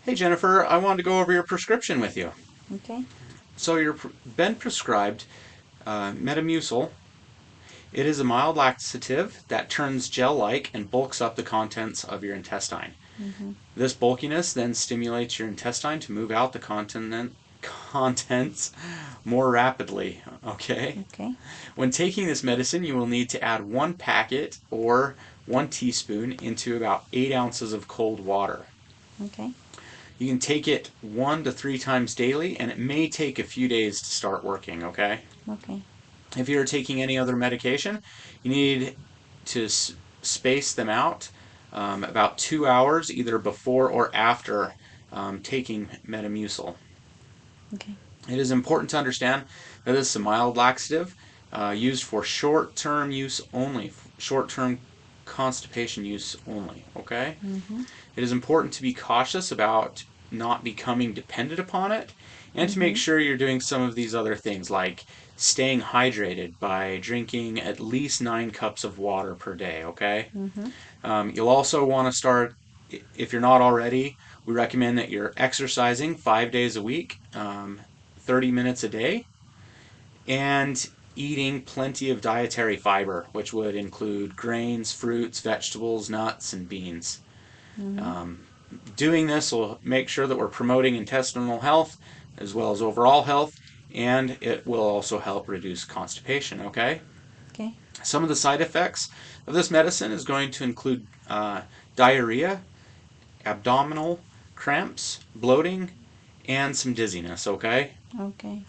Hey Jennifer, I wanted to go over your prescription with you. Okay. So you've been prescribed Metamucil. It is a mild laxative that turns gel-like and bulks up the contents of your intestine. Mm-hmm. This bulkiness then stimulates your intestine to move out the contents more rapidly. Okay? Okay. When taking this medicine, you will need to add 1 packet or 1 teaspoon into about 8 ounces of cold water. Okay. You can take it 1 to 3 times daily, and it may take a few days to start working, okay? Okay. If you're taking any other medication, you need to space them out about 2 hours, either before or after taking Metamucil. Okay. It is important to understand that this is a mild laxative used for short-term use only, short-term constipation use only, okay? Mm-hmm. It is important to be cautious about not becoming dependent upon it and to make Mm-hmm. sure you're doing some of these other things like staying hydrated by drinking at least 9 cups of water per day, okay? Mm-hmm. You'll also want to start, if you're not already, we recommend that you're exercising 5 days a week, 30 minutes a day, and eating plenty of dietary fiber, which would include grains, fruits, vegetables, nuts, and beans. Mm-hmm. Um, Doing this will make sure that we're promoting intestinal health as well as overall health, and it will also help reduce constipation, okay? Okay. Some of the side effects of this medicine is going to include diarrhea, abdominal cramps, bloating, and some dizziness, okay? Okay.